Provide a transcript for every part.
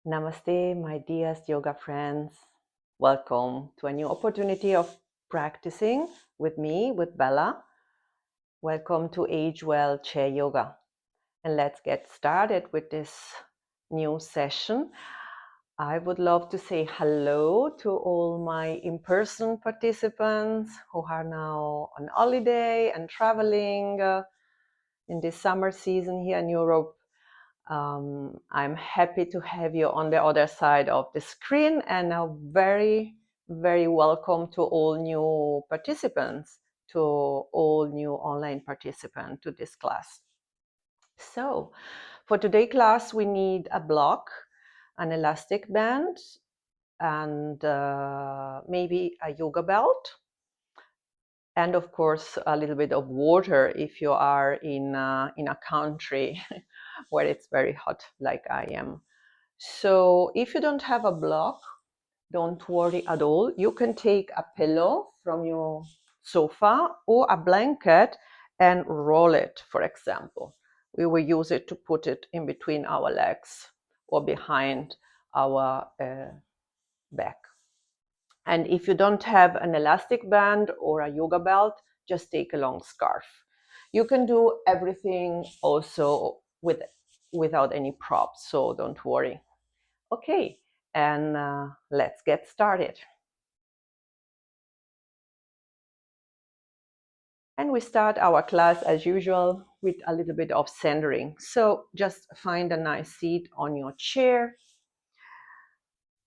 Namaste, my dearest yoga friends. Welcome to a new opportunity of practicing with me, with Bella. Welcome to Age Well Chair Yoga. And let's get started with this new session. I would love to say hello to all my in-person participants who are now on holiday and traveling in this summer season here in Europe. I'm happy to have you on the other side of the screen, and a very, very welcome to all new participants, to all new online participants to this class. So, for today's class, we need a block, an elastic band, and maybe a yoga belt. And of course, a little bit of water if you are in a country where it's very hot, like I am. So if you don't have a block, don't worry at all. You can take a pillow from your sofa or a blanket and roll it, for example. We will use it to put it in between our legs or behind our back. And if you don't have an elastic band or a yoga belt, just take a long scarf. You can do everything also without any props, so don't worry. Okay, and let's get started. And we start our class as usual with a little bit of centering. So just find a nice seat on your chair,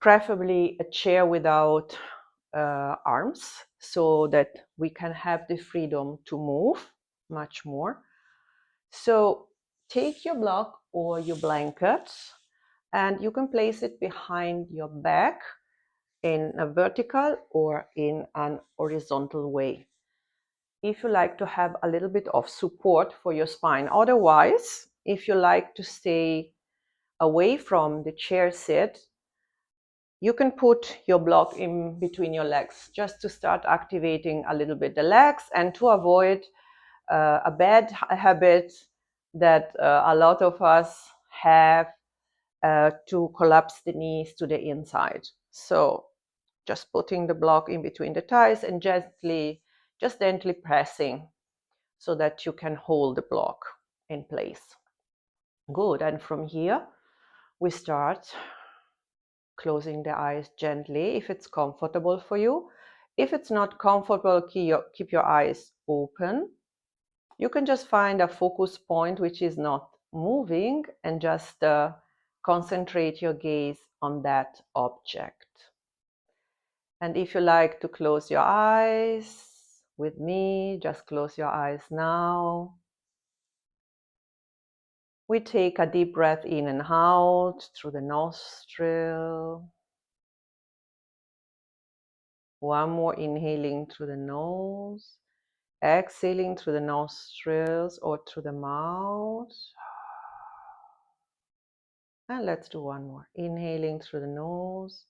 preferably a chair without arms, so that we can have the freedom to move much more. So take your block or your blanket and you can place it behind your back in a vertical or in an horizontal way. If you like to have a little bit of support for your spine. Otherwise, if you like to stay away from the chair sit, you can put your block in between your legs just to start activating a little bit the legs and to avoid a bad habit that a lot of us have to collapse the knees to the inside. So just putting the block in between the thighs and just gently pressing so that you can hold the block in place. Good. And from here, we start closing the eyes gently if it's comfortable for you. If it's not comfortable, keep your eyes open. You can just find a focus point which is not moving and just concentrate your gaze on that object. And if you like to close your eyes with me, just close your eyes now. We take a deep breath in and out through the nostril. One more, inhaling through the nose, exhaling through the nostrils or through the mouth. And let's do one more. Inhaling through the nose,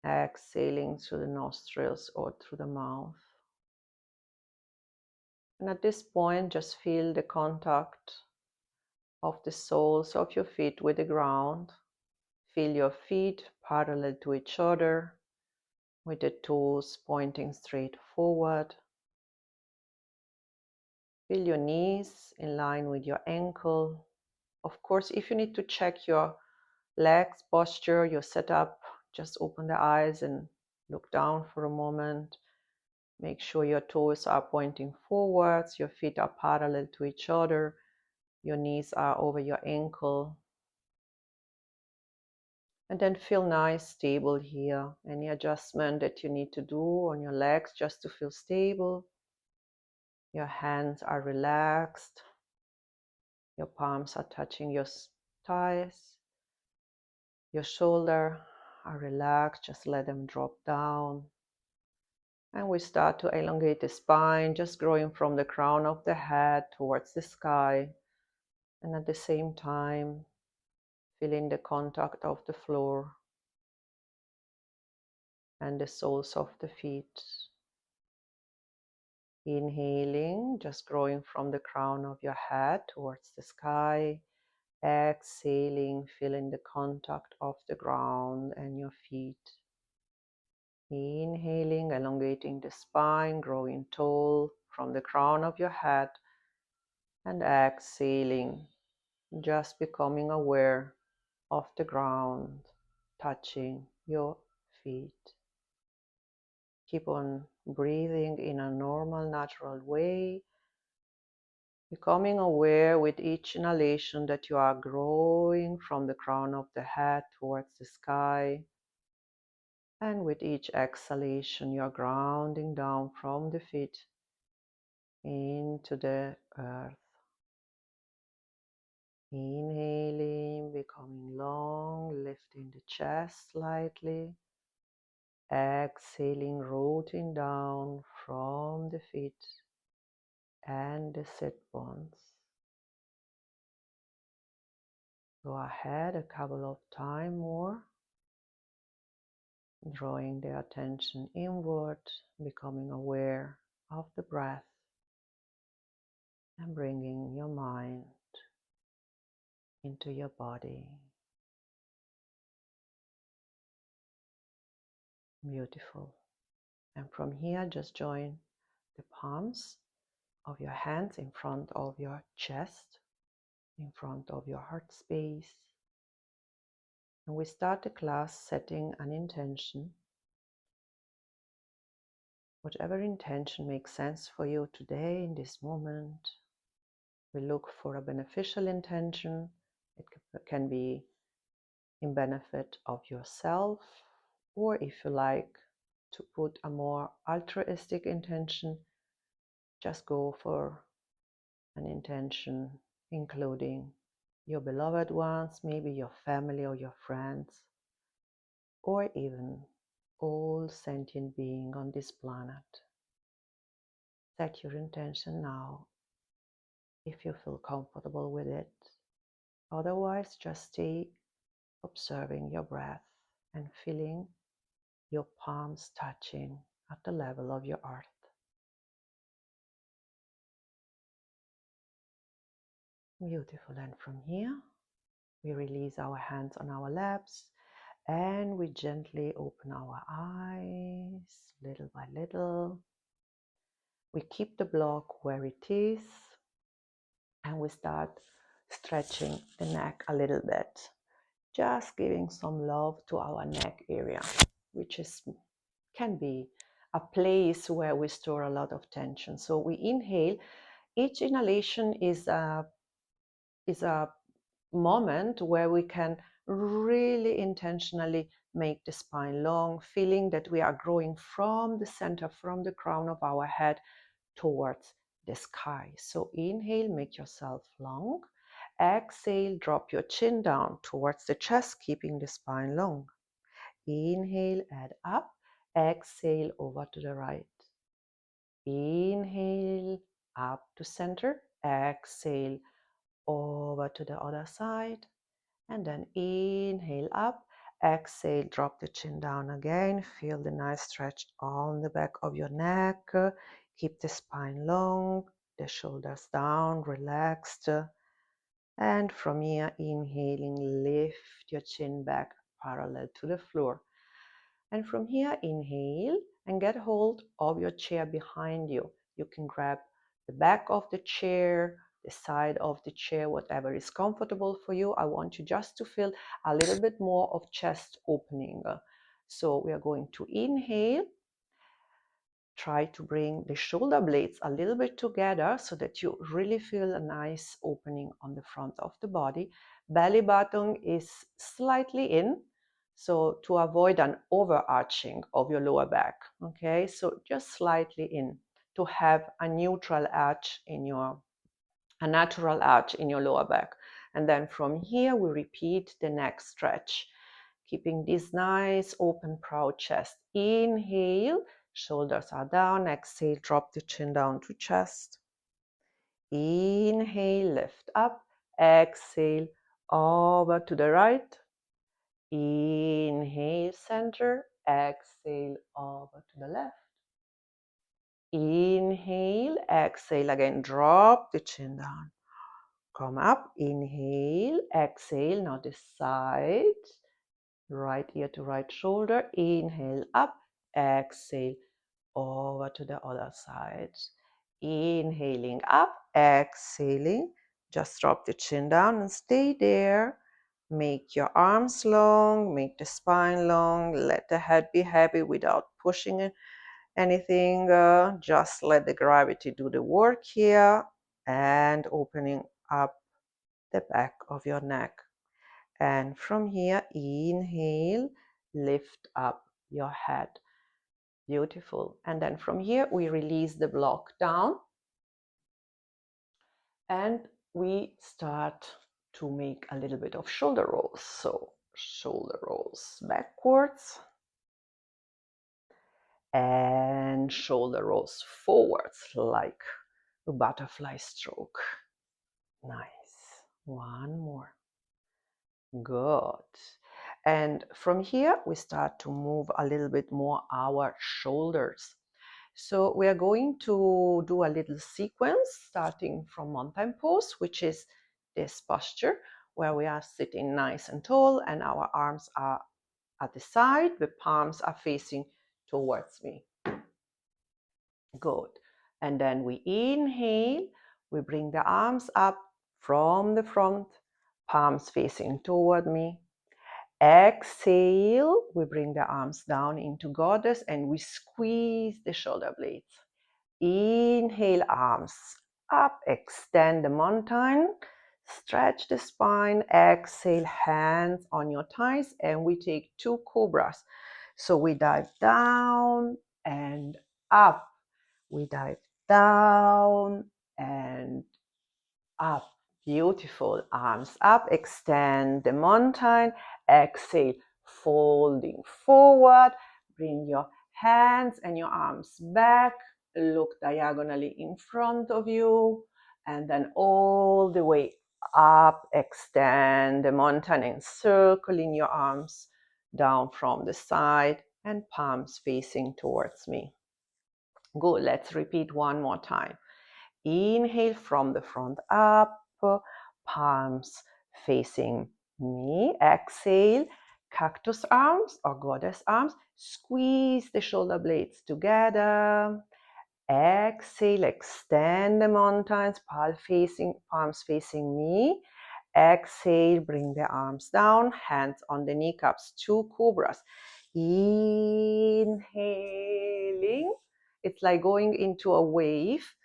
exhaling through the nostrils or through the mouth. And at this point, just feel the contact of the soles of your feet with the ground. Feel your feet parallel to each other, with the toes pointing straight forward. Feel your knees in line with your ankle. Of course, if you need to check your legs posture, your setup, just open the eyes and look down for a moment. Make sure your toes are pointing forwards, your feet are parallel to each other, your knees are over your ankle. And then feel nice, stable here. Any adjustment that you need to do on your legs just to feel stable. Your hands are relaxed. Your palms are touching your thighs. Your shoulders are relaxed. Just let them drop down. And we start to elongate the spine, just growing from the crown of the head towards the sky. And at the same time, feeling the contact of the floor and the soles of the feet. Inhaling, just growing from the crown of your head towards the sky. Exhaling, feeling the contact of the ground and your feet. Inhaling, elongating the spine, growing tall from the crown of your head. And exhaling, just becoming aware of the ground touching your feet. Keep on breathing in a normal, natural way, becoming aware with each inhalation that you are growing from the crown of the head towards the sky. And with each exhalation, you are grounding down from the feet into the earth. Inhaling, becoming long, lifting the chest slightly. Exhaling, rooting down from the feet and the sit bones. Go ahead a couple of times more, drawing the attention inward, becoming aware of the breath, and bringing your mind into your body. Beautiful. And from here, just join the palms of your hands in front of your chest, in front of your heart space. And we start the class setting an intention. Whatever intention makes sense for you today in this moment. We look for a beneficial intention. It can be in benefit of yourself, or if you like to put a more altruistic intention, just go for an intention including your beloved ones, maybe your family or your friends, or even all sentient beings on this planet. Set your intention now if you feel comfortable with it. Otherwise, just stay observing your breath and feeling your palms touching at the level of your earth. Beautiful. And from here, we release our hands on our laps and we gently open our eyes little by little. We keep the block where it is and we start stretching the neck a little bit. Just giving some love to our neck area, which can be a place where we store a lot of tension. So we inhale. Each inhalation is a moment where we can really intentionally make the spine long, feeling that we are growing from the center, from the crown of our head towards the sky. So inhale, make yourself long. Exhale, drop your chin down towards the chest, keeping the spine long. Inhale, add up. Exhale, over to the right. Inhale, up to center. Exhale, over to the other side. And then inhale up. Exhale, drop the chin down again. Feel the nice stretch on the back of your neck. Keep the spine long, the shoulders down, relaxed. And from here, inhaling, lift your chin back parallel to the floor. And from here, inhale and get hold of your chair behind you. You can grab the back of the chair, the side of the chair, whatever is comfortable for you. I want you just to feel a little bit more of chest opening. So we are going to inhale. Try to bring the shoulder blades a little bit together so that you really feel a nice opening on the front of the body. Belly button is slightly in, so to avoid an overarching of your lower back. Okay, so just slightly in to have a neutral arch in a natural arch in your lower back. And then from here, we repeat the next stretch, keeping this nice open proud chest. Inhale, shoulders are down. Exhale, drop the chin down to chest. Inhale, lift up. Exhale, over to the right. Inhale, center. Exhale, over to the left. Inhale, exhale again, drop the chin down. Come up, inhale, exhale, now this side, right ear to right shoulder, inhale up, exhale, over to the other side. Inhaling up, exhaling, just drop the chin down and stay there. Make your arms long, make the spine long, let the head be heavy without pushing it anything, just let the gravity do the work here, and opening up the back of your neck. And from here, inhale, lift up your head. Beautiful. And then from here, we release the block down and we start to make a little bit of shoulder rolls. So shoulder rolls backwards and shoulder rolls forwards like a butterfly stroke. Nice. One more. Good. And from here, we start to move a little bit more our shoulders. So we are going to do a little sequence starting from mountain pose, which is this posture where we are sitting nice and tall and our arms are at the side, the palms are facing towards me. Good. And then we inhale, we bring the arms up from the front, palms facing toward me. Exhale, we bring the arms down into goddess and we squeeze the shoulder blades. Inhale, arms up, extend the mountain, stretch the spine. Exhale, hands on your thighs, and we take 2 cobras. So we dive down and up. We dive down and up. Beautiful. Arms up, extend the mountain. Exhale, folding forward. Bring your hands and your arms back. Look diagonally in front of you. And then all the way up, extend the mountain, encircling your arms down from the side and palms facing towards me. Good. Let's repeat one more time. Inhale from the front up, palms facing me. Exhale, cactus arms or goddess arms. Squeeze the shoulder blades together. Exhale, extend the mountains, palms facing me. Exhale, bring the arms down, hands on the kneecaps, 2 cobras. Inhaling, it's like going into a wave.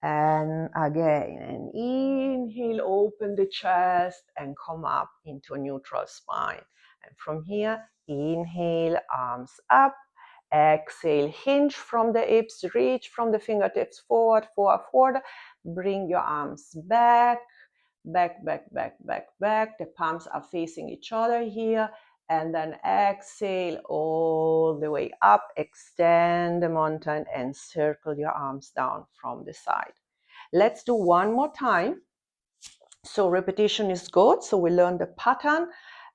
And again, and inhale, open the chest and come up into a neutral spine. And from here, inhale, arms up. Exhale, hinge from the hips, reach from the fingertips forward, forward, forward. Bring your arms back, back, back, back, back, back. The palms are facing each other here. And then exhale all the way up, extend the mountain and circle your arms down from the side. Let's do one more time. So repetition is good. So we learn the pattern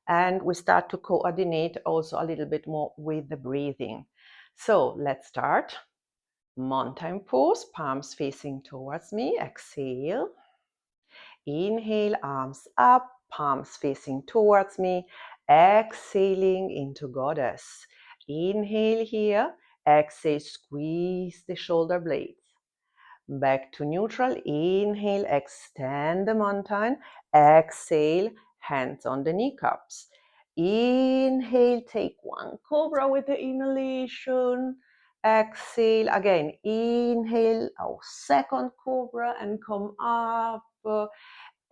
and we start to coordinate also a little bit more with the breathing. So let's start. Mountain pose, palms facing towards me. Exhale. Inhale, arms up, palms facing towards me. Exhaling into goddess. Inhale here. Exhale, squeeze the shoulder blades. Back to neutral. Inhale, extend the mountain. Exhale, hands on the kneecaps. Inhale, take 1 cobra with the inhalation. Exhale, again, inhale, our 2nd cobra and come up.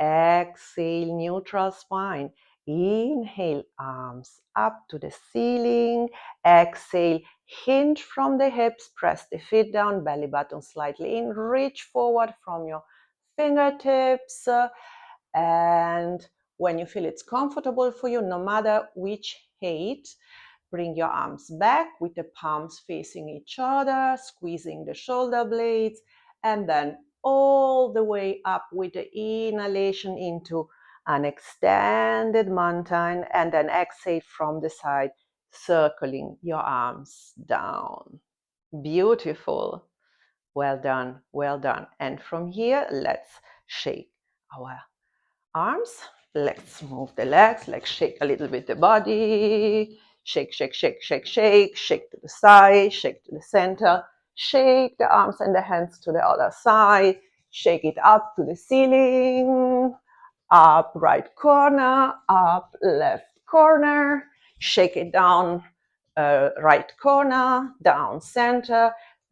Exhale, neutral spine. Inhale, arms up to the ceiling. Exhale, hinge from the hips, press the feet down, belly button slightly in, reach forward from your fingertips. And when you feel it's comfortable for you, no matter which height, bring your arms back with the palms facing each other, squeezing the shoulder blades, and then all the way up with the inhalation into an extended mountain, and then exhale from the side, circling your arms down. Beautiful. Well done, well done. And from here, let's shake our arms. Let's move the legs, like shake a little bit the body. Shake, shake, shake, shake, shake, shake to the side, shake to the center, shake the arms and the hands to the other side, shake it up to the ceiling, up right corner, up left corner, shake it down right corner, down center,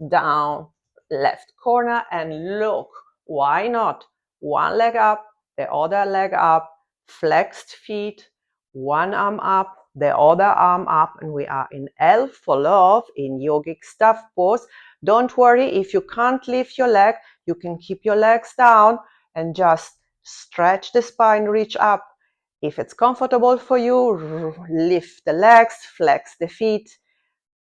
down left corner, and look, why not? One leg up, the other leg up, flexed feet, one arm up, the other arm up, and we are in L for love in yogic staff pose. Don't worry if you can't lift your leg, you can keep your legs down and just stretch the spine, reach up. If it's comfortable for you, lift the legs, flex the feet,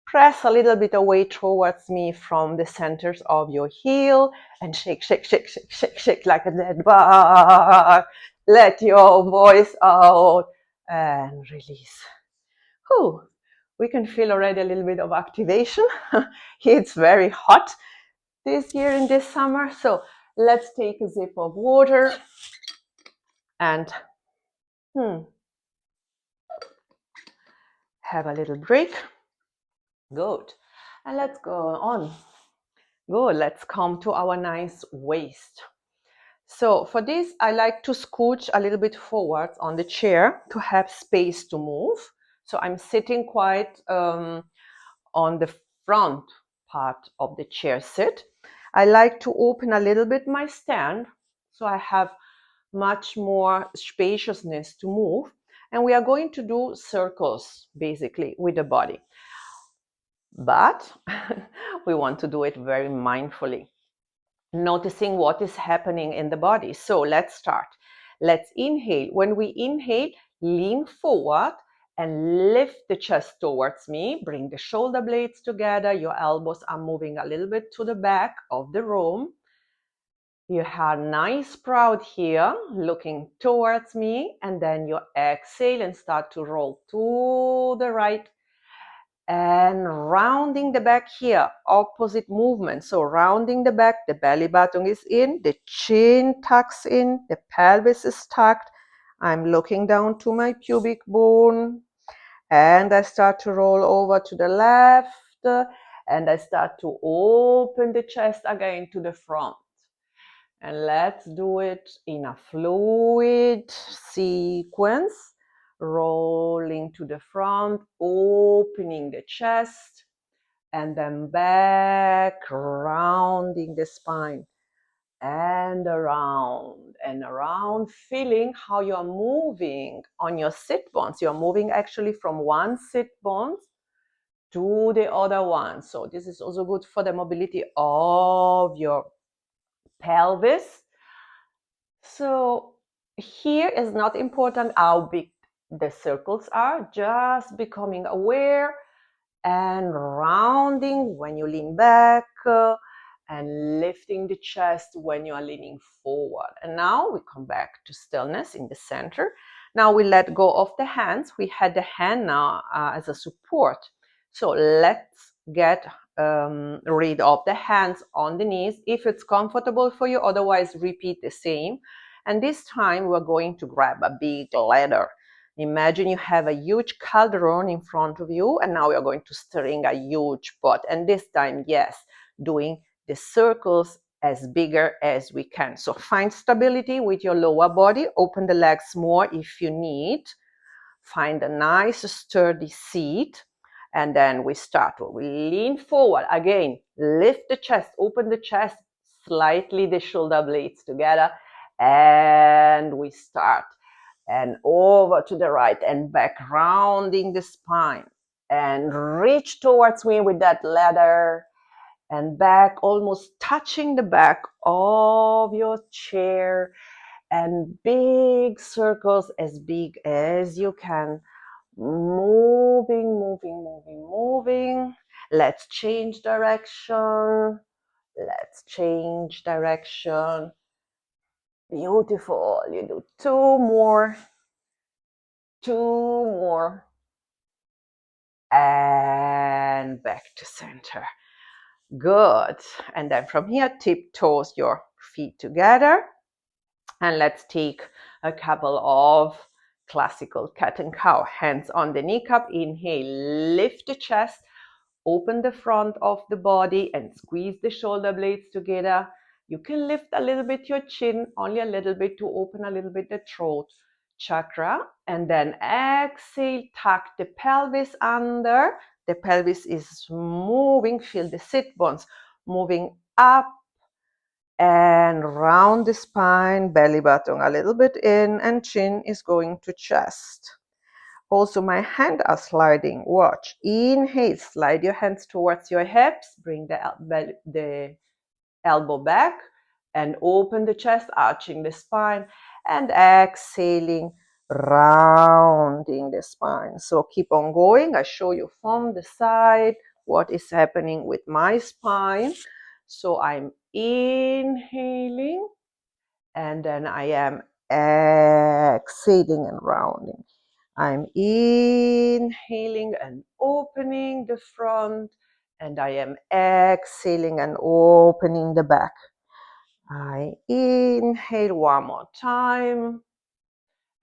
press a little bit away towards me from the centers of your heel and shake, shake, shake, shake, shake, shake like a dead bug. Let your voice out and release. Whew. We can feel already a little bit of activation. It's very hot this year in this summer. So let's take a sip of water and have a little break. Good. And let's go on. Good. Let's come to our nice waist. So for this, I like to scooch a little bit forwards on the chair to have space to move. So I'm sitting quite on the front part of the chair sit. I like to open a little bit my stand so I have much more spaciousness to move. And we are going to do circles basically with the body. But we want to do it very mindfully, noticing what is happening in the body. So let's start. Let's inhale. When we inhale, lean forward and lift the chest towards me. Bring the shoulder blades together. Your elbows are moving a little bit to the back of the room. You have nice proud here, looking towards me, and then you exhale and start to roll to the right and rounding the back here, opposite movement. So rounding the back, the belly button is in, the chin tucks in, the pelvis is tucked. I'm looking down to my pubic bone and I start to roll over to the left and I start to open the chest again to the front. And let's do it in a fluid sequence. Rolling to the front, opening the chest, and then back, rounding the spine, and around, feeling how you're moving on your sit bones. You're moving actually from one sit bone to the other one. So this is also good for the mobility of your pelvis. So here is not important how big the circles are, just becoming aware and rounding when you lean back and lifting the chest when you are leaning forward. And now we come back to stillness in the center. Now we let go of the hands. We had the hand now as a support. So let's get rid of the hands on the knees if it's comfortable for you. Otherwise, repeat the same. And this time we're going to grab a big ladder. Imagine you have a huge cauldron in front of you, and now you're going to stirring a huge pot. And this time, yes, doing the circles as bigger as we can. So find stability with your lower body. Open the legs more if you need. Find a nice sturdy seat. And then we start. We lean forward. Again, lift the chest, open the chest, slightly the shoulder blades together. And we start. And over to the right and back, rounding the spine. And reach towards me with that ladder. And back, almost touching the back of your chair. And big circles as big as you can. Moving, moving, moving, moving. Let's change direction. Let's change direction. Beautiful. You do two more. And back to center. Good. And then from here, tiptoes your feet together. And let's take a couple of classical cat and cow. Hands on the kneecap. Inhale, lift the chest, open the front of the body and squeeze the shoulder blades together. You can lift a little bit your chin, only a little bit, to open a little bit the throat chakra. And then exhale, tuck the pelvis under. The pelvis is moving. Feel the sit bones moving up and round the spine, belly button a little bit in, and chin is going to chest. Also, my hands are sliding. Watch. Inhale, slide your hands towards your hips, bring the elbow back, and open the chest, arching the spine, and exhaling, rounding the spine. So keep on going. I show you from the side what is happening with my spine. So I'm inhaling, and then I am exhaling and rounding. I'm inhaling and opening the front, and I am exhaling and opening the back. I inhale one more time,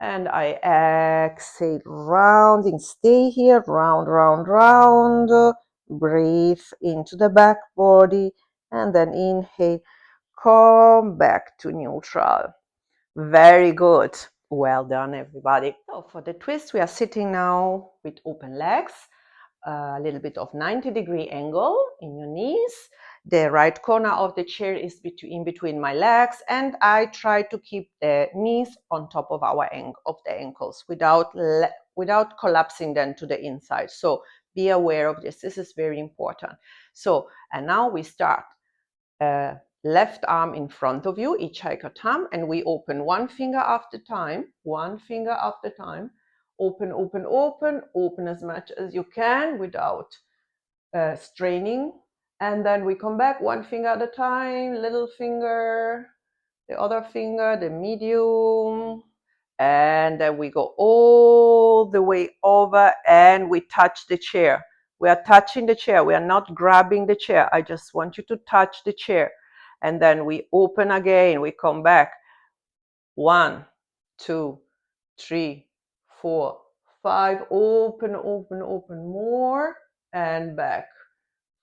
and I exhale, rounding. Stay here, round, round, round. Breathe into the back body, and then inhale, come back to neutral. Very good. Well done, everybody. So for the twist, we are sitting now with open legs, a little bit of 90-degree angle in your knees. The right corner of the chair is in between my legs, and I try to keep the knees on top of the ankles without collapsing them to the inside. So be aware of this. This is very important. So, and now we start. Left arm in front of you, hitchhiker thumb, and we open one finger after time, open, open, open, open as much as you can without straining, and then we come back one finger at a time, little finger, the other finger, the medium, and then we go all the way over and we touch the chair. We are touching the chair, we are not grabbing the chair. I just want you to touch the chair. And then we open again, we come back. 1, 2, 3, 4, 5, open, open, open more, and back.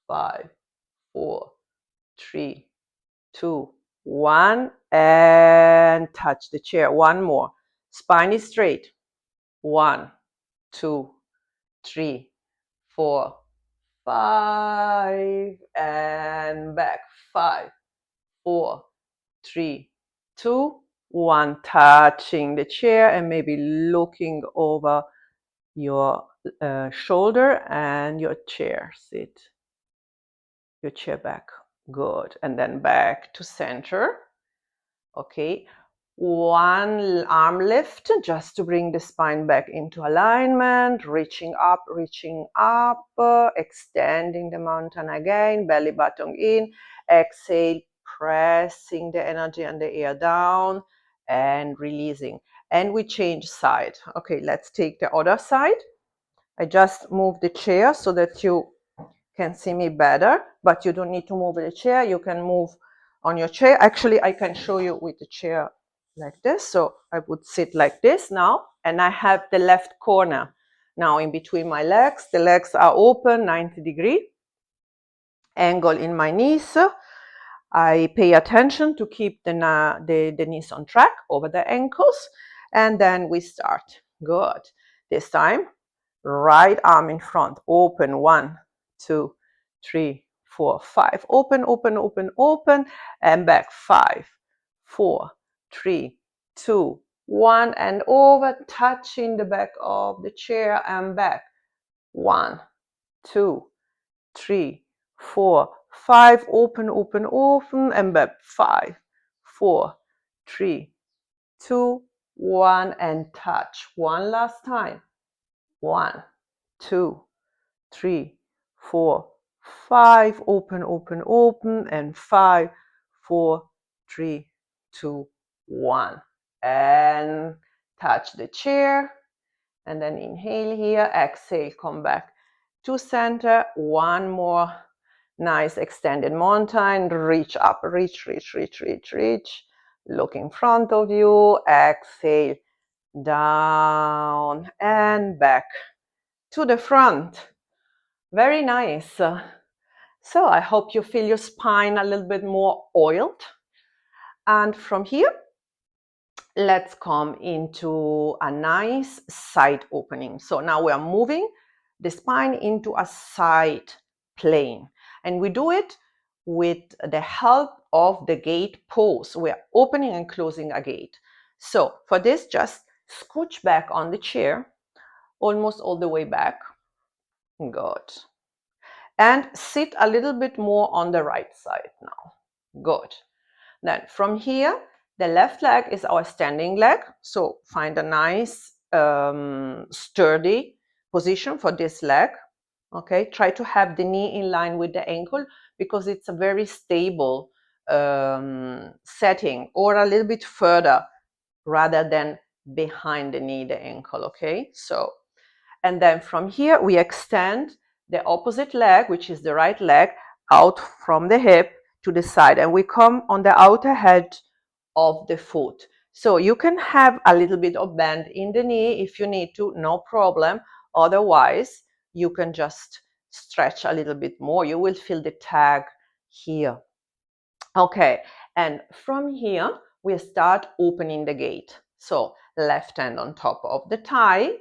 5, 4, 3, 2, 1, and touch the chair. One more. Spine is straight. 1, 2, 3, 4, 5, and back. 5, 4, 3, 2, 1. Touching the chair and maybe looking over your shoulder and your chair. Sit your chair back. Good. And then back to center. Okay. One arm lift just to bring the spine back into alignment, reaching up, extending the mountain again, belly button in, exhale, pressing the energy and the air down and releasing. And we change side. Okay, let's take the other side. I just move the chair so that you can see me better, but you don't need to move the chair. You can move on your chair. Actually, I can show you with the chair like this. So I would sit like this now, and I have the left corner now in between my legs. The legs are open, 90-degree angle in my knees. I pay attention to keep the knees on track over the ankles, and then we start. Good. This time, right arm in front, open. 1, 2, 3, 4, 5. Open, open, open, open, and back. 5, 4, 3, 2, 1, and over, touching the back of the chair and back. 1, 2, 3, 4, 5. Open, open, open, and back. 5, 4, 3, 2, 1, and touch. One last time. 1, 2, 3, 4, 5. Open, open, open, and 5, 4, 3, 2, 1. And touch the chair. And then inhale here, exhale, come back to center. One more nice extended mountain. Reach up, reach, reach, reach, reach, reach. Look in front of you, exhale, down and back to the front. Very nice. So I hope you feel your spine a little bit more oiled. And from here, let's come into a nice side opening. So now we are moving the spine into a side plane. And we do it with the help of the gate pose. We are opening and closing a gate. So for this, just scooch back on the chair, almost all the way back. Good. And sit a little bit more on the right side now. Good. Then from here, the left leg is our standing leg. So find a nice sturdy position for this leg. Okay, try to have the knee in line with the ankle because it's a very stable setting, or a little bit further rather than behind the knee, the ankle. Okay, so, and then from here we extend the opposite leg, which is the right leg, out from the hip to the side, and we come on the outer edge of the foot. So you can have a little bit of bend in the knee if you need to, no problem. Otherwise, you can just stretch a little bit more. You will feel the tag here. Okay, and from here, we start opening the gate. So left hand on top of the thigh.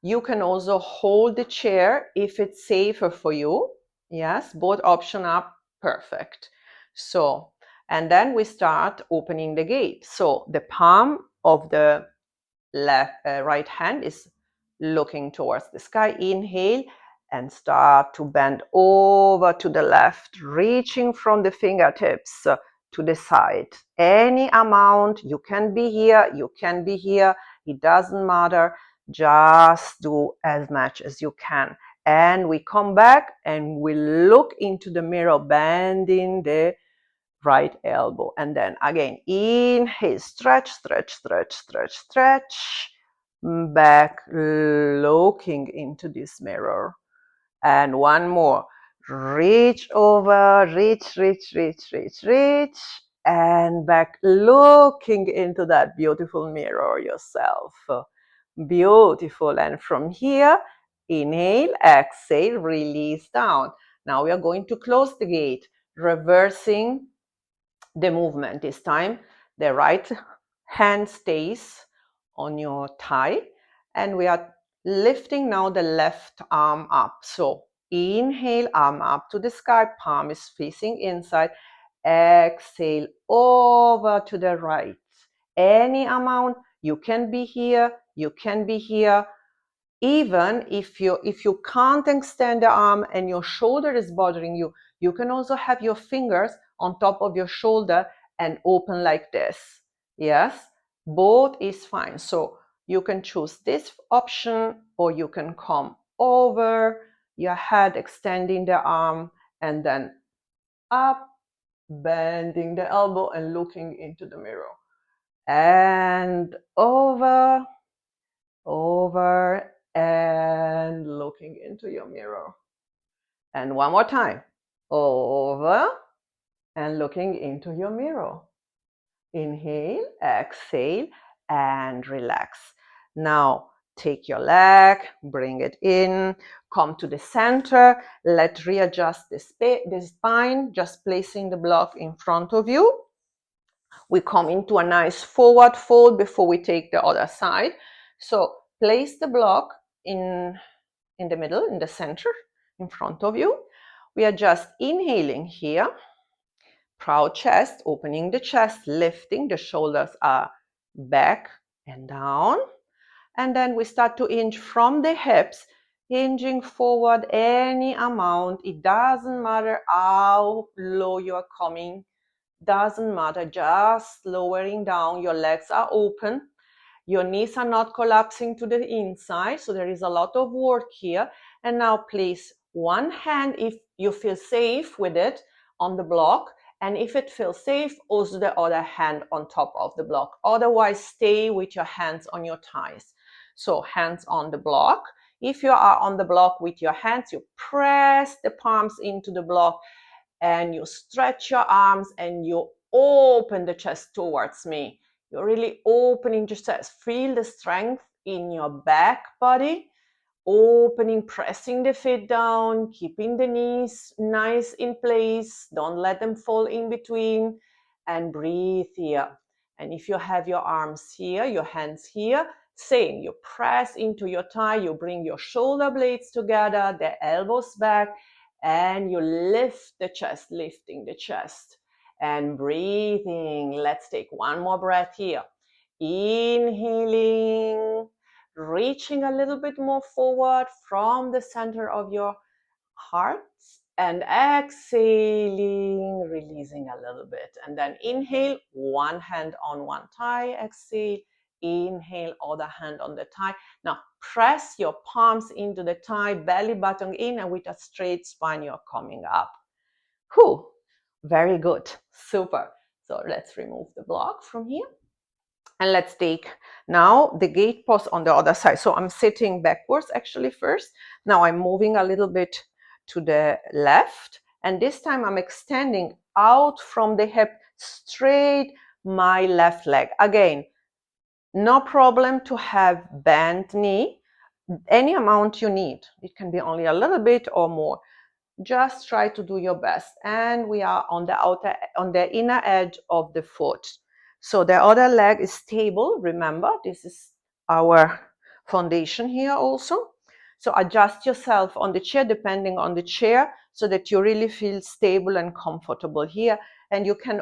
You can also hold the chair if it's safer for you. Yes, both options are perfect. So, and then we start opening the gate. So the palm of the right hand is looking towards the sky. Inhale and start to bend over to the left, reaching from the fingertips to the side. Any amount, you can be here, you can be here, it doesn't matter. Just do as much as you can. And we come back and we look into the mirror, bending the right elbow. And then again, inhale, stretch, stretch, stretch, stretch, stretch. Back, looking into this mirror. And one more. Reach over, reach, reach, reach, reach, reach. And back, looking into that beautiful mirror yourself. Beautiful. And from here, inhale, exhale, release down. Now we are going to close the gate, reversing the movement. This time, the right hand stays on your thigh, and we are lifting now the left arm up. So inhale, arm up to the sky, palm is facing inside. Exhale, over to the right. Any amount, you can be here, you can be here. Even if you can't extend the arm and your shoulder is bothering you, you can also have your fingers on top of your shoulder and open like this. Yes, both is fine. So you can choose this option, or you can come over your head, extending the arm, and then up, bending the elbow and looking into the mirror. And over, and looking into your mirror. And one more time. Over and looking into your mirror. Inhale, exhale, and relax. Now take your leg, bring it in, come to the center. Let's readjust the spine, just placing the block in front of you. We come into a nice forward fold before we take the other side. So place the block in the middle, in the center, in front of you. We are just inhaling here. Proud chest, opening the chest, lifting, the shoulders are back and down. And then we start to inch from the hips, hinging forward any amount. It doesn't matter how low you are coming. Doesn't matter, just lowering down. Your legs are open. Your knees are not collapsing to the inside, so there is a lot of work here. And now place one hand, if you feel safe with it, on the block. And if it feels safe, also the other hand on top of the block. Otherwise, stay with your hands on your thighs. So hands on the block. If you are on the block with your hands, you press the palms into the block and you stretch your arms and you open the chest towards me. You're really opening the chest. Feel the strength in your back body. Opening, pressing the feet down, keeping the knees nice in place. Don't let them fall in between. And breathe here. And if you have your arms here, your hands here, same. You press into your thigh. You bring your shoulder blades together, the elbows back, and you lift the chest, lifting the chest. And breathing. Let's take one more breath here. Inhaling, reaching a little bit more forward from the center of your heart, and exhaling, releasing a little bit. And then inhale, one hand on one thigh, exhale, inhale, other hand on the thigh. Now press your palms into the thigh, belly button in, and with a straight spine, you're coming up. Whew, very good, super. So let's remove the block from here. And let's take now the gate pose on the other side. So I'm sitting backwards actually first. Now I'm moving a little bit to the left. And this time I'm extending out from the hip straight my left leg. Again, no problem to have bent knee, any amount you need. It can be only a little bit or more. Just try to do your best. And we are on the inner edge of the foot. So the other leg is stable. Remember, this is our foundation here also. So adjust yourself on the chair depending on the chair so that you really feel stable and comfortable here. And you can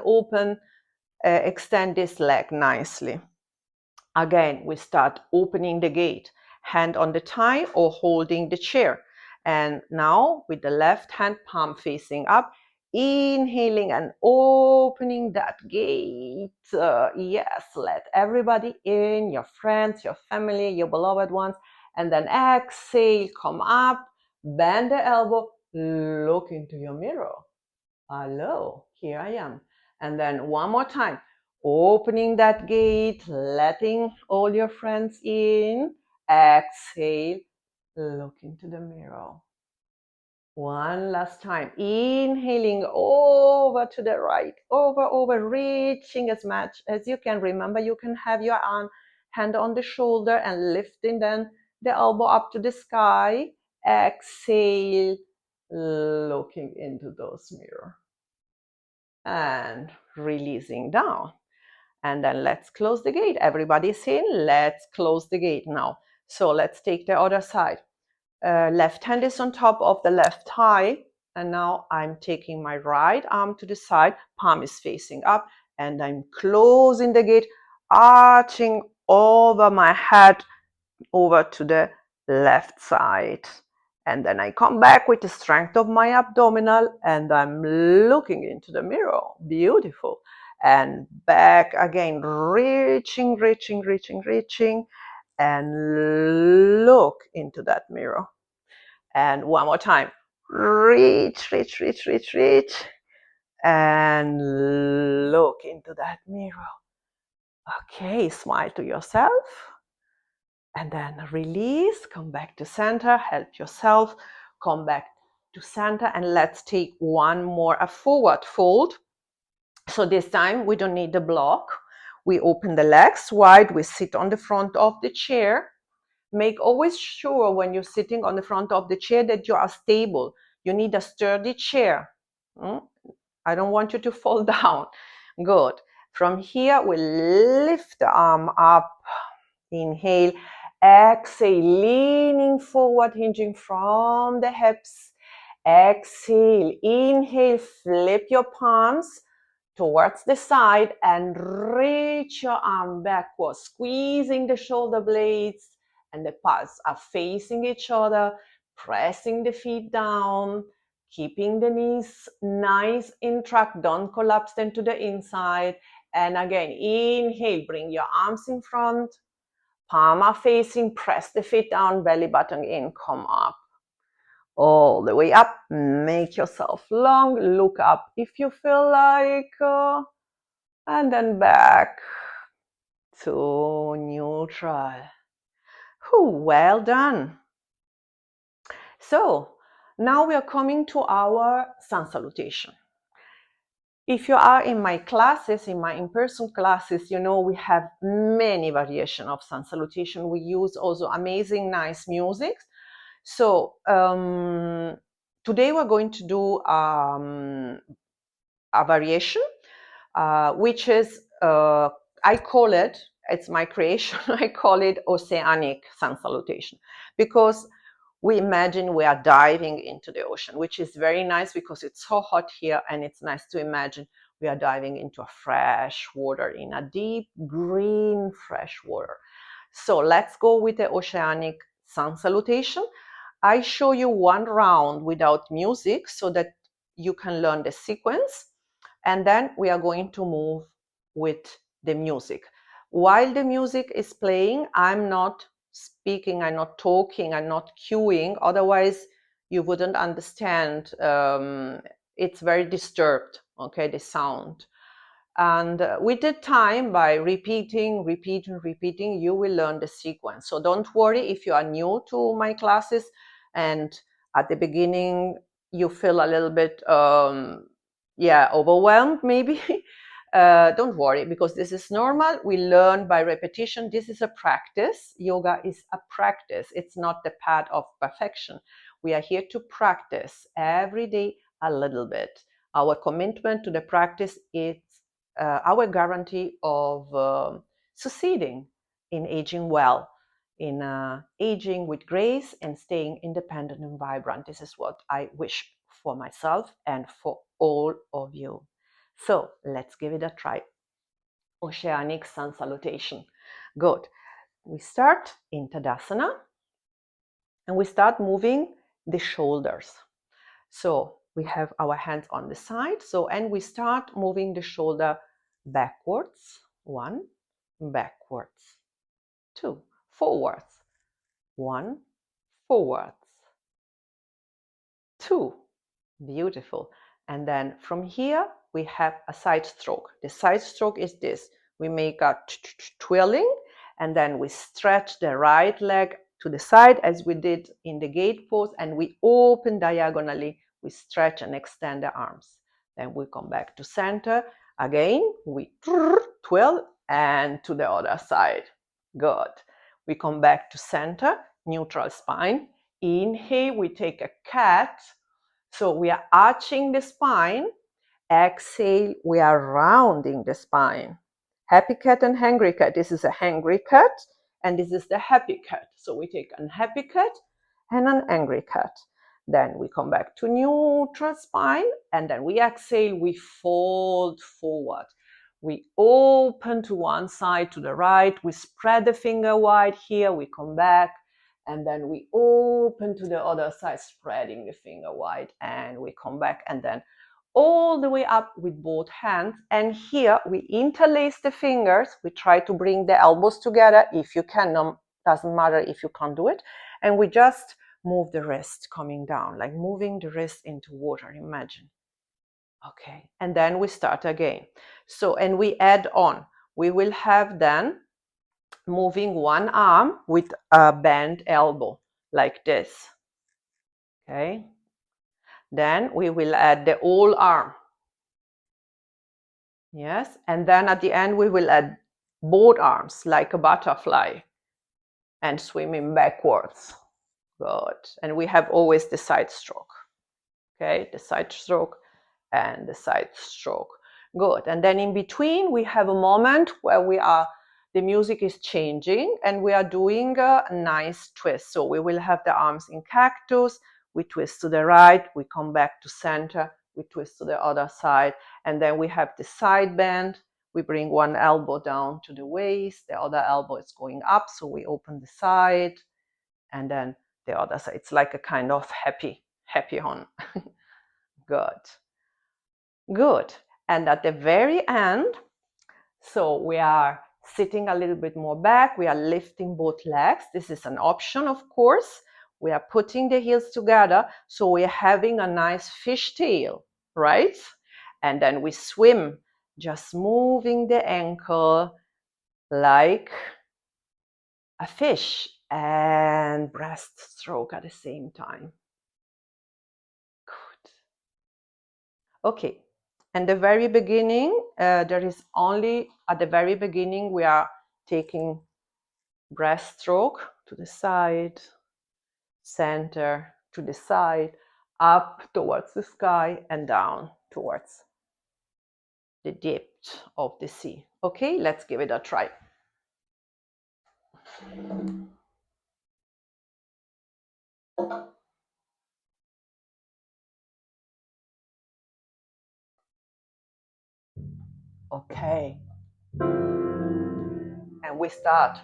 extend this leg nicely. Again, we start opening the gate, hand on the thigh or holding the chair. And now with the left hand, palm facing up, inhaling and opening that gate. Yes, let everybody in, your friends, your family, your beloved ones. And then exhale, come up, bend the elbow, look into your mirror. Hello, here I am. And then one more time, opening that gate, letting all your friends in. Exhale, look into the mirror. One last time, inhaling over to the right, over, reaching as much as you can. Remember, you can have your hand on the shoulder and lifting then the elbow up to the sky. Exhale, looking into those mirrors. And releasing down. And then let's close the gate. Everybody's in. Let's close the gate now. So let's take the other side. Left hand is on top of the left thigh. And now I'm taking my right arm to the side. Palm is facing up. And I'm closing the gate, arching over my head over to the left side. And then I come back with the strength of my abdominal and I'm looking into the mirror. Beautiful. And back again, reaching, and look into that mirror. And one more time, reach, and look into that mirror. Okay, smile to yourself. And then release, come back to center, help yourself, come back to center, and let's take one more, a forward fold. So this time we don't need the block. We open the legs wide, we sit on the front of the chair. Make always sure when you're sitting on the front of the chair that you are stable. You need a sturdy chair. I don't want you to fall down. Good. From here, we lift the arm up. Inhale. Exhale, leaning forward, hinging from the hips. Exhale, inhale, flip your palms towards the side and reach your arm backwards, squeezing the shoulder blades and the palms are facing each other, pressing the feet down, keeping the knees nice in track, don't collapse them to the inside. And again, inhale, bring your arms in front. Palm are facing, press the feet down, belly button in, come up. All the way up, make yourself long, look up if you feel like, and then back to neutral. Well done. So now we are coming to our sun salutation. If you are in my classes, in my in-person classes, you know, we have many variations of sun salutation. We use also amazing, nice music. So today we're going to do a variation, which is, I call it, it's my creation, I call it oceanic sun salutation, because we imagine we are diving into the ocean, which is very nice because it's so hot here, and it's nice to imagine we are diving into a fresh water, in a deep green fresh water. So let's go with the oceanic sun salutation. I show you one round without music so that you can learn the sequence, and then we are going to move with the music. While the music is playing, I'm not speaking, I'm not talking, I'm not cueing, otherwise you wouldn't understand. It's very disturbed, okay, the sound. And with the time, by repeating, you will learn the sequence. So don't worry if you are new to my classes and at the beginning you feel a little bit, overwhelmed maybe. Don't worry, because this is normal. We learn by repetition. This is a practice. Yoga is a practice. It's not the path of perfection. We are here to practice every day a little bit. Our commitment to the practice is our guarantee of succeeding in aging well, in aging with grace and staying independent and vibrant. This is what I wish for myself and for all of you. So let's give it a try. Oceanic sun salutation. Good. We start in Tadasana and we start moving the shoulders. So we have our hands on the side. And we start moving the shoulder backwards. 1, backwards. 2, forwards. 1, forwards. 2, beautiful. And then from here, we have a side stroke. The side stroke is this. We make a twirling, and then we stretch the right leg to the side as we did in the gate pose, and we open diagonally. We stretch and extend the arms. Then we come back to center. Again, we twirl and to the other side. Good. We come back to center, neutral spine. Inhale, we take a cat. So we are arching the spine. Exhale, we are rounding the spine. Happy cat and hangry cat. This is a hangry cat, and this is the happy cat. So we take an happy cat and an angry cat. Then we come back to neutral spine, and then we exhale, we fold forward. We open to one side, to the right. We spread the finger wide here. We come back, and then we open to the other side, spreading the finger wide, and we come back, and then all the way up with both hands. And here we interlace the fingers. We try to bring the elbows together. If you can, doesn't matter if you can't do it. And we just move the wrist coming down, like moving the wrist into water, imagine. Okay, and then we start again. So, and we add on. We will have then moving one arm with a bent elbow, like this. Okay. Then we will add the whole arm. Yes, and then at the end we will add both arms like a butterfly and swimming backwards. Good. And we have always the side stroke. Okay, the side stroke and the side stroke. Good. And then in between we have a moment where the music is changing and we are doing a nice twist. So we will have the arms in cactus. We twist to the right, we come back to center, we twist to the other side, and then we have the side bend. We bring one elbow down to the waist, the other elbow is going up, so we open the side, and then the other side. It's like a kind of happy horn. Good. Good. And at the very end, so we are sitting a little bit more back, we are lifting both legs. This is an option, of course. We are putting the heels together, so we are having a nice fishtail, right? And then we swim, just moving the ankle like a fish and breaststroke at the same time. Good. Okay, And the very beginning, there is only at the very beginning, we are taking breaststroke to the side, center to the side, up towards the sky, and down towards the depth of the sea. Okay, let's give it a try. Okay, and we start.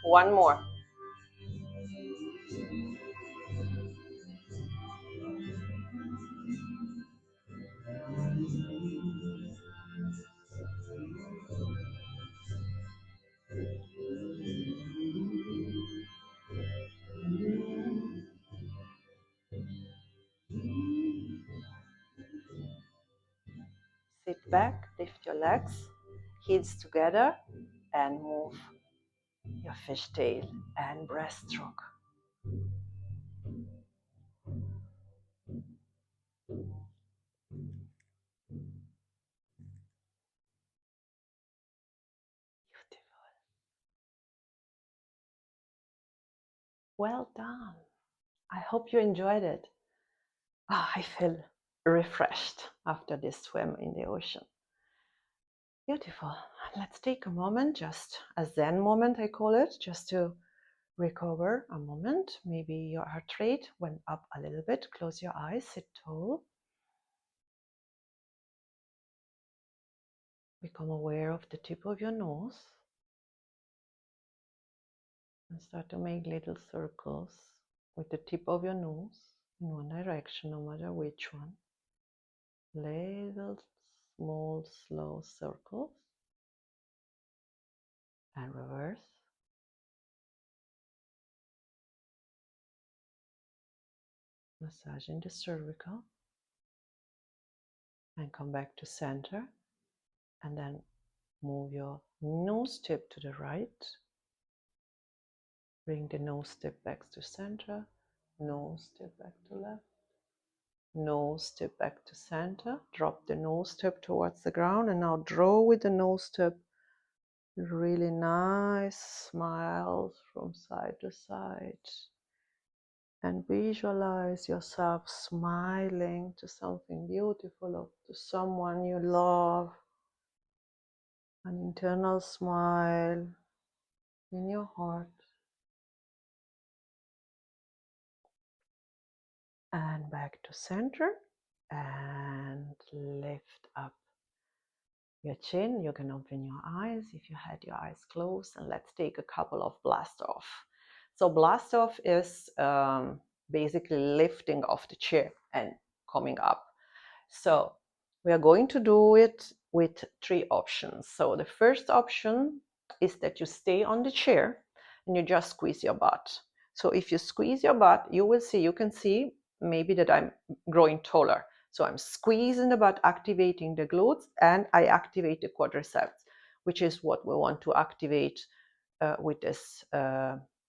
One more. Sit back, lift your legs, heels together, and move your fishtail and breaststroke. Beautiful. Well done. I hope you enjoyed it. I feel refreshed after this swim in the ocean. Beautiful. Let's take a moment, just a Zen moment, I call it, just to recover a moment. Maybe your heart rate went up a little bit. Close your eyes, sit tall. Become aware of the tip of your nose. And start to make little circles with the tip of your nose in one direction, no matter which one. Little small slow circles. And reverse. Massaging the cervical. And come back to center. And then move your nose tip to the right. Bring the nose tip back to center. Nose tip back to left. Nose tip back to center. Drop the nose tip towards the ground. And now draw with the nose tip really nice smiles from side to side. And visualize yourself smiling to something beautiful or to someone you love. An internal smile in your heart. And back to center. And lift up your chin. You can open your eyes if you had your eyes closed. And let's take a couple of blast off. So blast off is basically lifting off the chair and coming up. So we are going to do it with three options. So the first option is that you stay on the chair and you just squeeze your butt. So if you squeeze your butt, you will see, you can see maybe that I'm growing taller. So I'm squeezing the butt, activating the glutes, and I activate the quadriceps, which is what we want to activate with this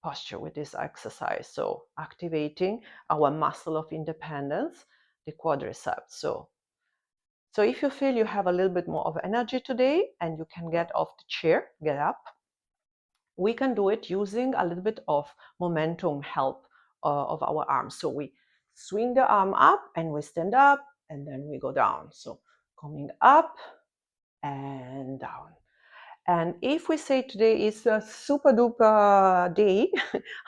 posture, with this exercise. So activating our muscle of independence, the quadriceps. So if you feel you have a little bit more of energy today and you can get off the chair, get up, we can do it using a little bit of momentum help of our arms. So we swing the arm up and we stand up and then we go down. So coming up and down. And if we say today is a super duper day,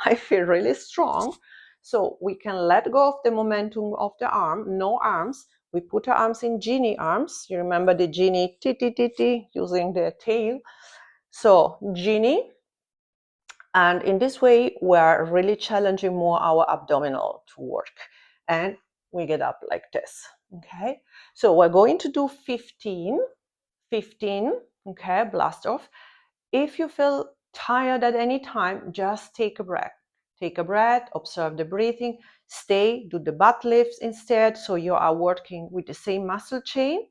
I feel really strong. So we can let go of the momentum of the arm, no arms. We put our arms in genie arms. You remember the genie, using the tail. So genie. And in this way, we're really challenging more our abdominal to work. And we get up like this, okay? So we're going to do 15, okay, blast off. If you feel tired at any time, just take a breath. Take a breath, observe the breathing, stay, do the butt lifts instead. So you are working with the same muscle chain.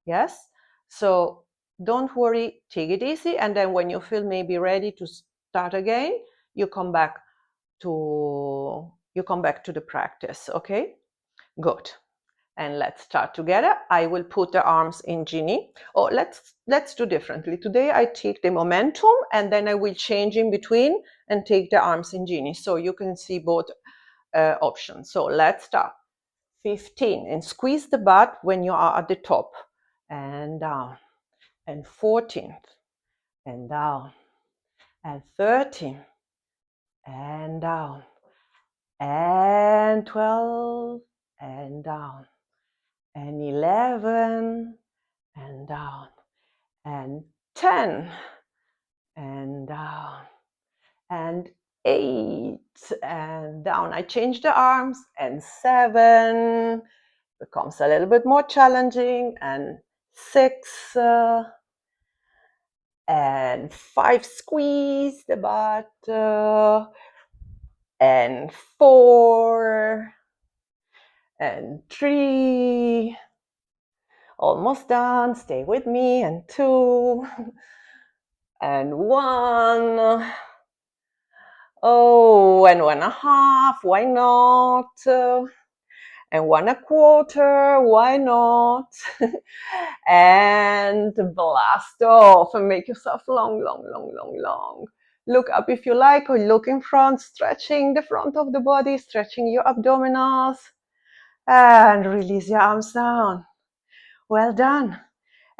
Yes. So don't worry, take it easy. And then when you feel maybe ready to start again, you come back to the practice. Okay, good. And let's start together. I will put the arms in genie. Oh, let's do differently. Today I take the momentum and then I will change in between and take the arms in genie. So you can see both options. So let's start. 15 and squeeze the butt when you are at the top and down. And 14 and down. And 13 and down. And 12 and down. And 11 and down. And 10 and down. and 8, and down. I change the arms, and 7, becomes a little bit more challenging, and 6, and 5, squeeze the butt, and 4, and 3, almost done, stay with me, and 2, and 1, oh, and 1.5, why not? And 1.25, why not? And blast off and make yourself long, long, long, long, long. Look up if you like, or look in front, stretching the front of the body, stretching your abdominals, and release your arms down. Well done.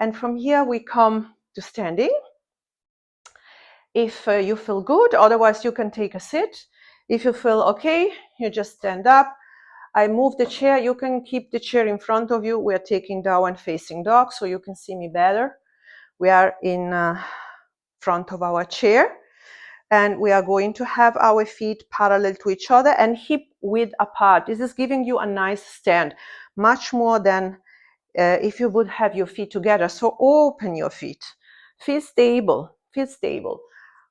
And from here we come to standing. If you feel good, otherwise you can take a sit. If you feel okay, you just stand up. I move the chair. You can keep the chair in front of you. We are taking downward facing dog so you can see me better. We are in front of our chair, and we are going to have our feet parallel to each other and hip width apart. This is giving you a nice stand, much more than if you would have your feet together. So open your feet. Feel stable. Feel stable.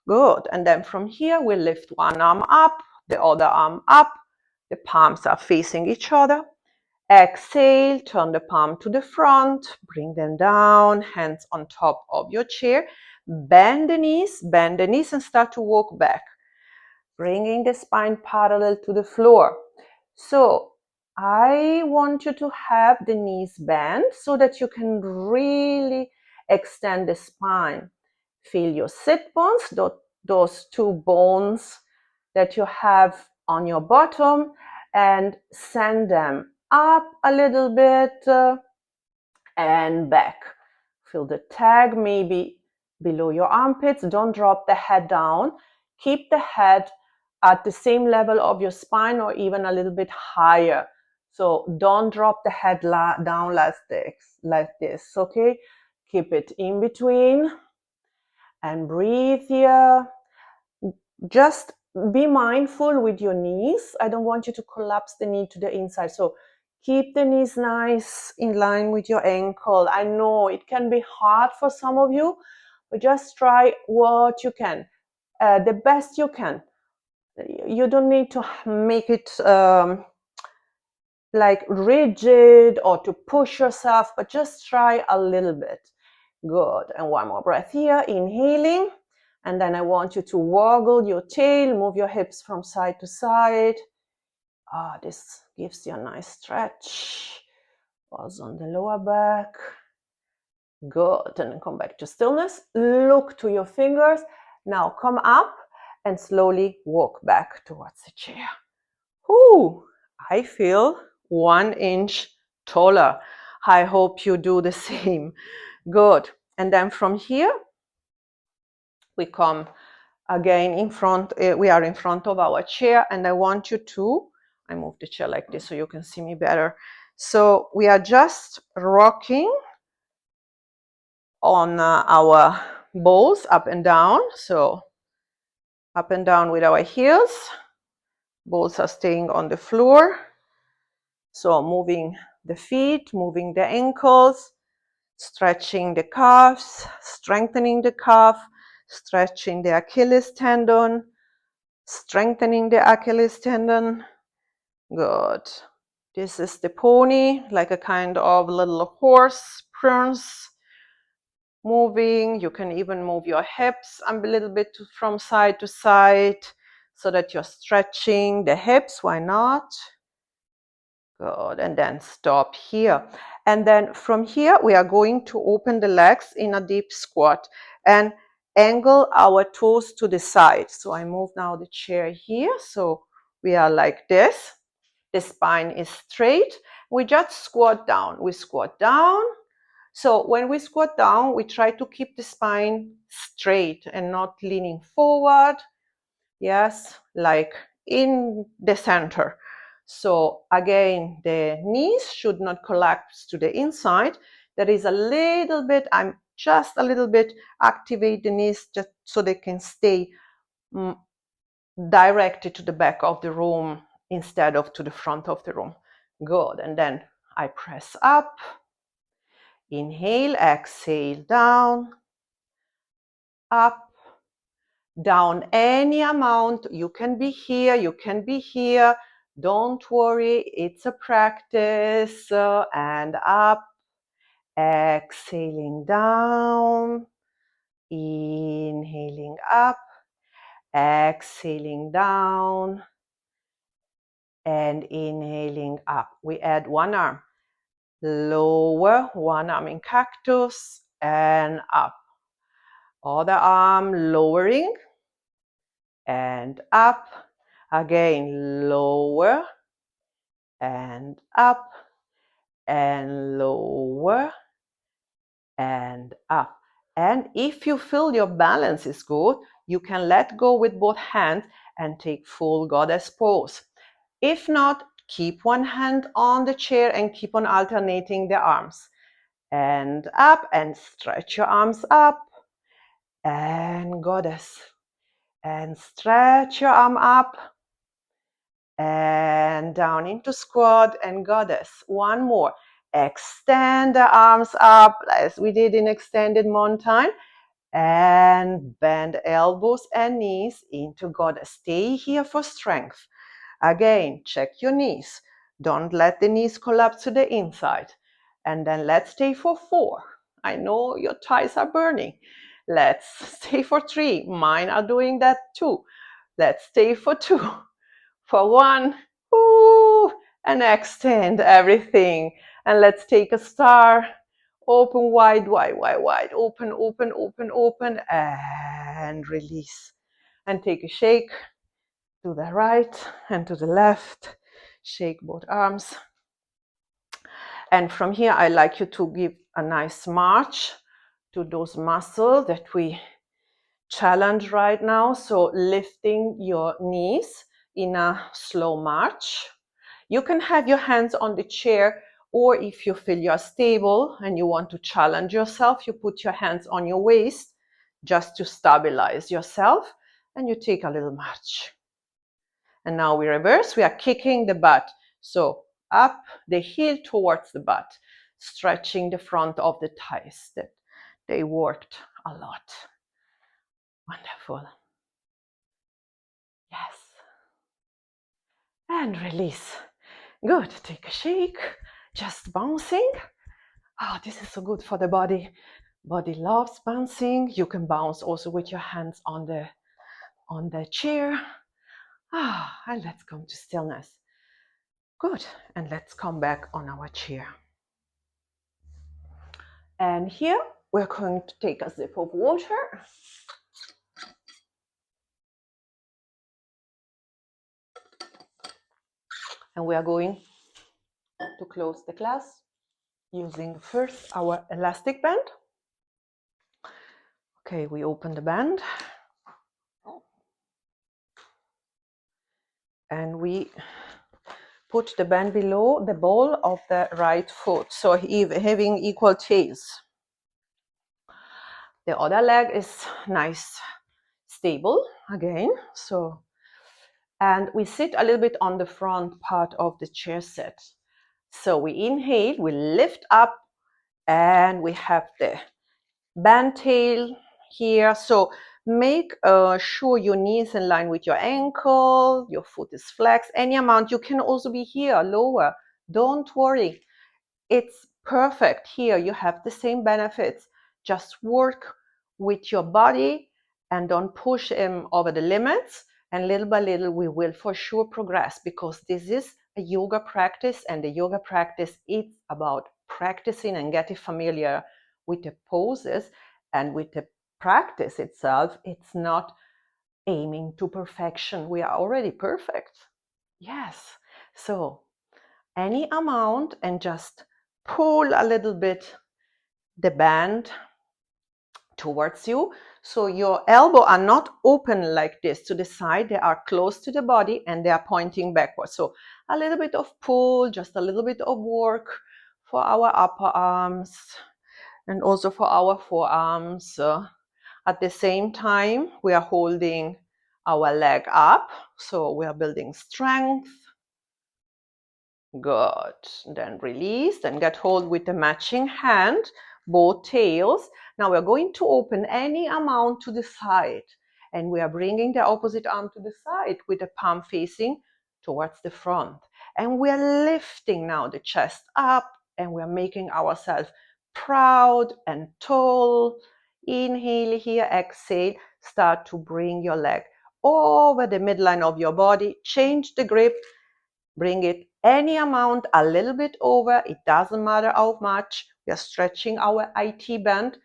Good. And then from here, we lift one arm up, the other arm up. The palms are facing each other. Exhale, turn the palm to the front, bring them down, hands on top of your chair. Bend the knees and start to walk back, bringing the spine parallel to the floor. So I want you to have the knees bent so that you can really extend the spine. Feel your sit bones, those 2 bones that you have on your bottom, and send them up a little bit and back. Feel the tag maybe below your armpits. Don't drop the head down. Keep the head at the same level of your spine or even a little bit higher. So don't drop the head down like this, okay? Keep it in between and breathe here. Just be mindful with your knees. I don't want you to collapse the knee to the inside. So keep the knees nice in line with your ankle. I know it can be hard for some of you, but just try what you can, the best you can. You don't need to make it like rigid or to push yourself, but just try a little bit. Good. And one more breath here, inhaling. And then I want you to woggle your tail, move your hips from side to side. This gives you a nice stretch. Pause on the lower back. Good. And then come back to stillness. Look to your fingers. Now come up and slowly walk back towards the chair. Whoo! I feel 1 inch taller. I hope you do the same. Good. And then from here, we come again in front. We are in front of our chair, and I want you to, I move the chair like this so you can see me better. So we are just rocking on our balls up and down. So up and down with our heels. Balls are staying on the floor. So moving the feet, moving the ankles, stretching the calves, strengthening the calf, stretching the Achilles tendon, strengthening the Achilles tendon. Good. This is the pony, like a kind of little horse, prance. Moving. You can even move your hips a little bit from side to side so that you're stretching the hips. Why not? Good. And then stop here. And then from here, we are going to open the legs in a deep squat and angle our toes to the side. So I move now the chair here. So we are like this. The spine is straight. We just squat down. We squat down. So when we squat down, we try to keep the spine straight and not leaning forward. Yes, like in the center. So again, the knees should not collapse to the inside. There is a little bit, I'm just a little bit activate the knees just so they can stay directed to the back of the room instead of to the front of the room. Good. And then I press up. Inhale, exhale, down, up, down any amount. You can be here, you can be here. Don't worry, it's a practice. And up, exhaling down, inhaling up, exhaling down, and inhaling up. We add one arm. Lower, one arm in cactus, and up. Other arm lowering, and up. Again, lower, and up, and lower, and up. And if you feel your balance is good, you can let go with both hands and take full goddess pose. If not, keep one hand on the chair and keep on alternating the arms. And up, and stretch your arms up, and goddess. And stretch your arm up, and down into squat and goddess. One more. Extend the arms up as we did in extended mountain, and bend elbows and knees into goddess. Stay here for strength. Again, check your knees. Don't let the knees collapse to the inside. And then let's stay for 4. I know your thighs are burning. Let's stay for 3. Mine are doing that too. Let's stay for 2. For 1. Ooh, and extend everything. And let's take a star. Open wide, wide, wide, wide. Open, open, open, open. And release. And take a shake to the right and to the left. Shake both arms. And from here, I like you to give a nice march to those muscles that we challenge right now. So lifting your knees in a slow march. You can have your hands on the chair, or if you feel you're stable and you want to challenge yourself, you put your hands on your waist just to stabilize yourself, and you take a little march. And now we reverse. We are kicking the butt. So up the heel towards the butt, stretching the front of the thighs. That they worked a lot. Wonderful. Yes. And release. Good. Take a shake. Just bouncing. Oh, this is so good for the body. Body loves bouncing. You can bounce also with your hands on the chair. And let's come to stillness. Good. And let's come back on our chair. And here we're going to take a sip of water. And we are going to close the class using first our elastic band. Okay, we open the band. And we put the band below the ball of the right foot, so having equal tails. The other leg is nice, stable again. And we sit a little bit on the front part of the chair set. So we inhale, we lift up, and we have the band tail here. So make sure your knee is in line with your ankle, your foot is flexed, any amount. You can also be here, lower. Don't worry. It's perfect here. You have the same benefits. Just work with your body and don't push him over the limits. And little by little, we will for sure progress, because this is a yoga practice, and the yoga practice is about practicing and getting familiar with the poses and with the practice itself. It's not aiming to perfection. We are already perfect. Yes. So any amount, and just pull a little bit the band towards you. So your elbows are not open like this to the side. They are close to the body and they are pointing backwards. So a little bit of pull, just a little bit of work for our upper arms and also for our forearms. At the same time, we are holding our leg up. So we are building strength. Good. Then release, then get hold with the matching hand, both tails. Now we're going to open any amount to the side, and we are bringing the opposite arm to the side with the palm facing towards the front. And we are lifting now the chest up, and we are making ourselves proud and tall. Inhale here, exhale. Start to bring your leg over the midline of your body. Change the grip. Bring it any amount, a little bit over, it doesn't matter how much. We are stretching our IT band,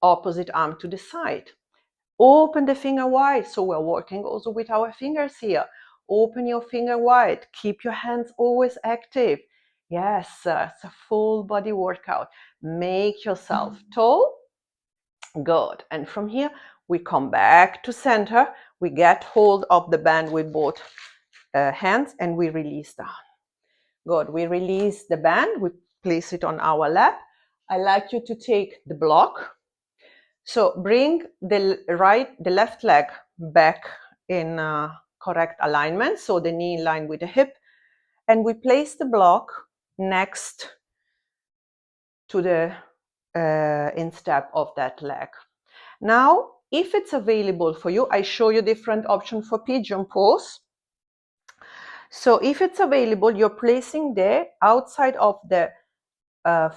opposite arm to the side. Open the finger wide, so we're working also with our fingers here. Open your finger wide, keep your hands always active. Yes, it's a full body workout. Make yourself tall. Good. And from here, we come back to center. We get hold of the band with both hands and we release down. Good. We release the band. We place it on our lap. I like you to take the block. So bring the left leg back in correct alignment. So the knee in line with the hip. And we place the block next to the instep of that leg. Now, if it's available for you, I show you different options for pigeon pose. So if it's available, you're placing the outside of the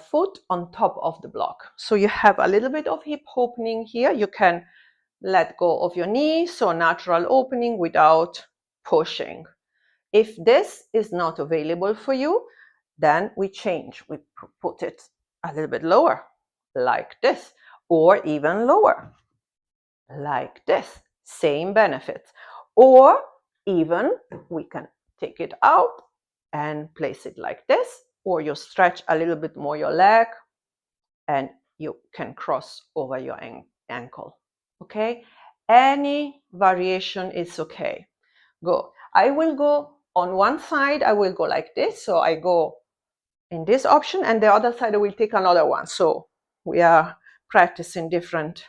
foot on top of the block. So you have a little bit of hip opening here. You can let go of your knee, so natural opening without pushing. If this is not available for you, then we change. We put it a little bit lower, like this, or even lower, like this. Same benefits. Or even we can take it out and place it like this, or you stretch a little bit more your leg and you can cross over your ankle. Okay? Any variation is okay. Go. I will go on one side, I will go like this. So I go in this option, and the other side I will take another one. So we are practicing different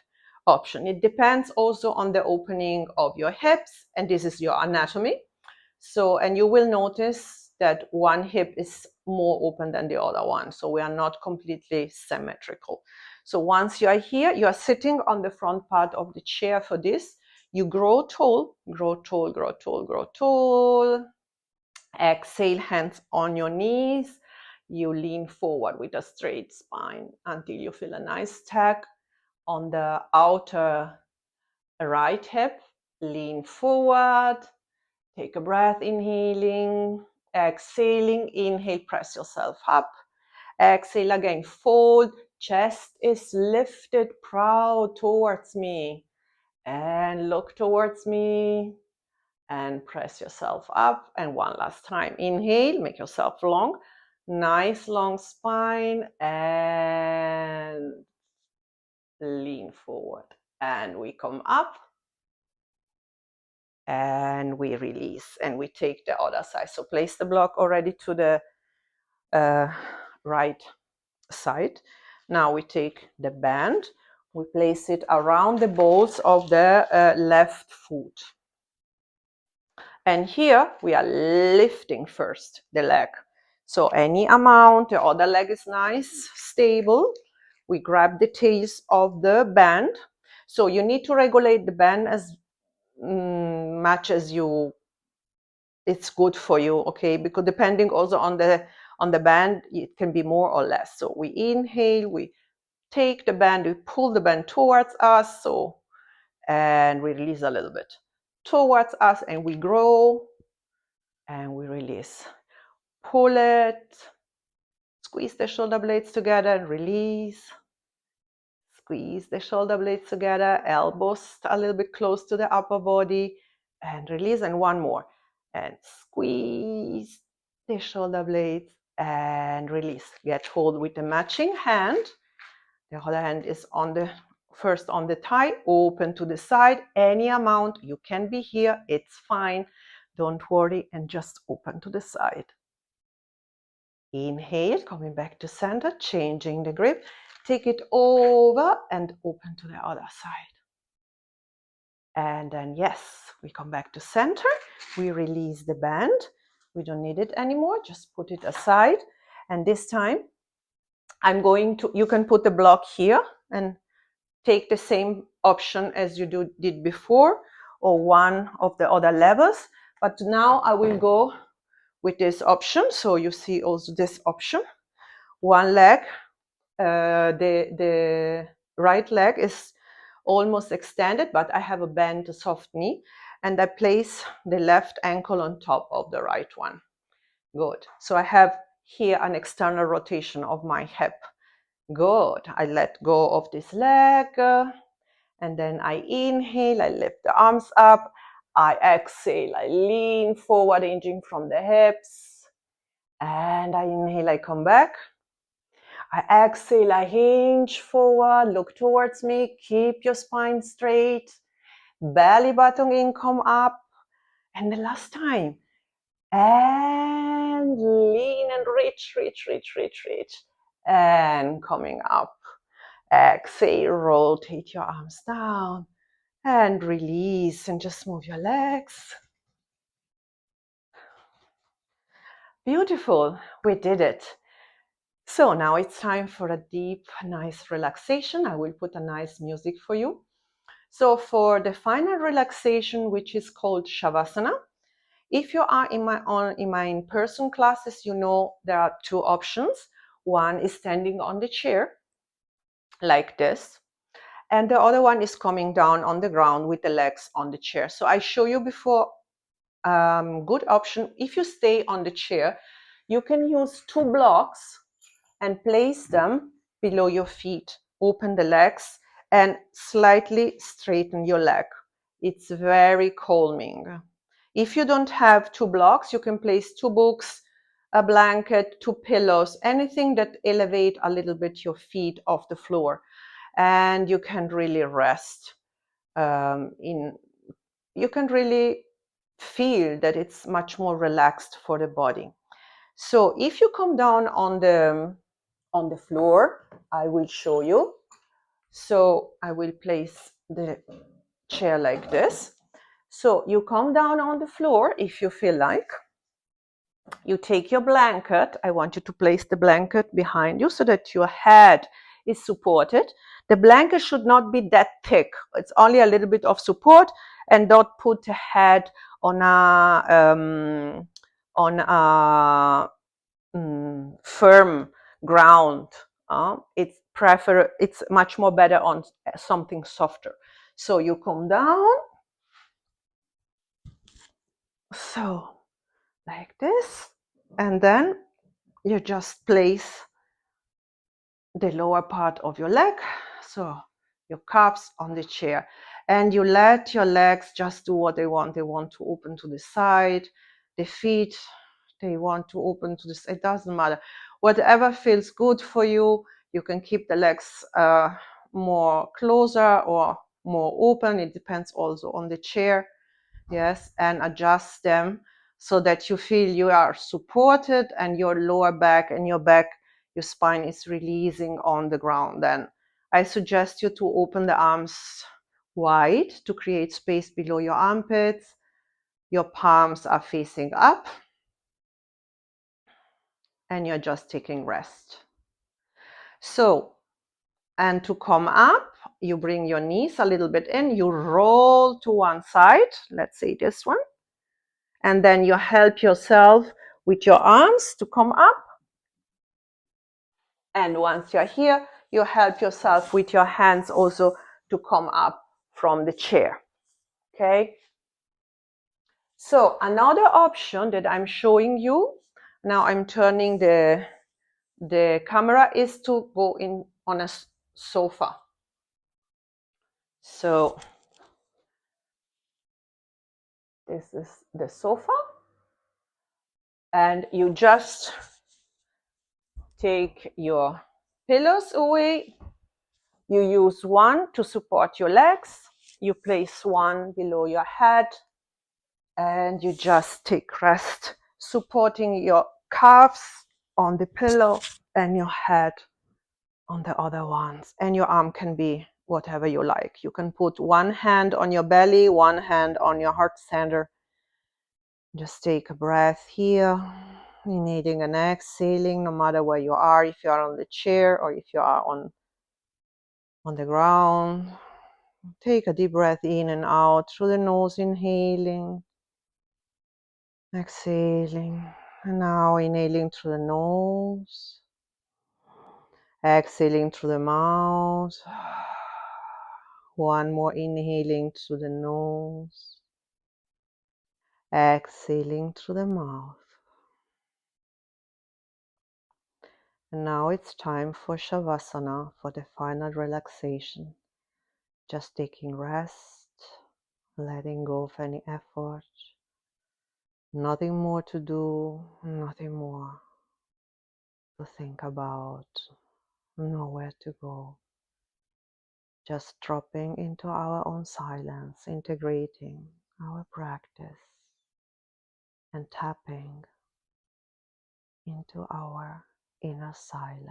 option. It depends also on the opening of your hips, and this is your anatomy. So, and you will notice that one hip is more open than the other one. So we are not completely symmetrical. So once you are here, you are sitting on the front part of the chair for this. You grow tall, grow tall, grow tall, grow tall. Exhale, hands on your knees. You lean forward with a straight spine until you feel a nice tag on the outer right hip. Lean forward. Take a breath, inhaling, exhaling. Inhale, press yourself up. Exhale again, fold. Chest is lifted, proud towards me. And look towards me. And press yourself up. And one last time. Inhale, make yourself long. Nice long spine. And lean forward. And we come up. And we release. And we take the other side. So place the block already to the right side. Now we take the band. We place it around the balls of the left foot. And here we are lifting first the leg. So any amount, the other leg is nice, stable. We grab the tails of the band. So you need to regulate the band as much as it's good for you, okay? Because depending also on the band, it can be more or less. So we inhale, we take the band, we pull the band towards us, so, and we release a little bit towards us, and we grow, and we release. Pull it, squeeze the shoulder blades together, and release. Squeeze the shoulder blades together, elbows a little bit close to the upper body, and release, and one more. And squeeze the shoulder blades and release. Get hold with the matching hand. The other hand is first on the thigh, open to the side, any amount. You can be here, it's fine. Don't worry, and just open to the side. Inhale, coming back to center, changing the grip. Take it over and open to the other side. And then, yes, we come back to center. We release the band. We don't need it anymore. Just put it aside. And this time, I'm going to, you can put the block here and take the same option as you did before, or one of the other levels. But now I will go with this option. So you see also this option. One leg, the right leg is almost extended, but I have a bent soft knee, and I place the left ankle on top of the right one. Good. So I have here an external rotation of my hip. Good. I let go of this leg, and then I inhale, I lift the arms up. I exhale, I lean forward, hinging from the hips. And I inhale, I come back. I exhale, I hinge forward, look towards me, keep your spine straight, belly button in, come up. And the last time. And lean and reach. And coming up. Exhale, rotate your arms down and release and just move your legs. Beautiful, we did it. So now it's time for a deep, nice relaxation. I will put a nice music for you. So for the final relaxation, which is called Shavasana, if you are in my in-person classes, you know there are two options. One is standing on the chair, like this. And the other one is coming down on the ground with the legs on the chair. So I show you before, good option. If you stay on the chair, you can use two blocks and place them below your feet. Open the legs and slightly straighten your leg. It's very calming. If you don't have two blocks, you can place two books, a blanket, two pillows, anything that elevate a little bit your feet off the floor. And you can really rest. You can really feel that it's much more relaxed for the body. So if you come down on the floor, I will show you. So I will place the chair like this. So you come down on the floor if you feel like. You take your blanket. I want you to place the blanket behind you so that your head is supported. The blanket should not be that thick. It's only a little bit of support, and don't put the head on a firm ground. It's much more better on something softer. So you come down. So like this, and then you just place the lower part of your leg, so your calves on the chair, and you let your legs just do what they want. They want to open to the side, the feet, they want to open to the side. It doesn't matter. Whatever feels good for you. You can keep the legs more closer or more open. It depends also on the chair. Yes, and adjust them so that you feel you are supported and your lower back and your spine is releasing on the ground. Then I suggest you to open the arms wide to create space below your armpits. Your palms are facing up and you're just taking rest. So, and to come up, you bring your knees a little bit in, you roll to one side, let's say this one, and then you help yourself with your arms to come up. And once you're here, you help yourself with your hands also to come up from the chair. Okay? So another option that I'm showing you, now I'm turning the camera, is to go in on a sofa. So this is the sofa, and you just take your pillows away. You use one to support your legs. You place one below your head, and you just take rest, supporting your calves on the pillow and your head on the other ones. And your arm can be whatever you like. You can put one hand on your belly, one hand on your heart center. Just take a breath here, inhaling and exhaling, no matter where you are, if you are on the chair or if you are on the ground. Take a deep breath in and out through the nose, inhaling, exhaling, and now inhaling through the nose, exhaling through the mouth. One more, inhaling through the nose, exhaling through the mouth. And now it's time for Shavasana, for the final relaxation. Just taking rest, letting go of any effort. Nothing more to do, nothing more to think about, nowhere to go. Just dropping into our own silence, integrating our practice and tapping into our inner silence.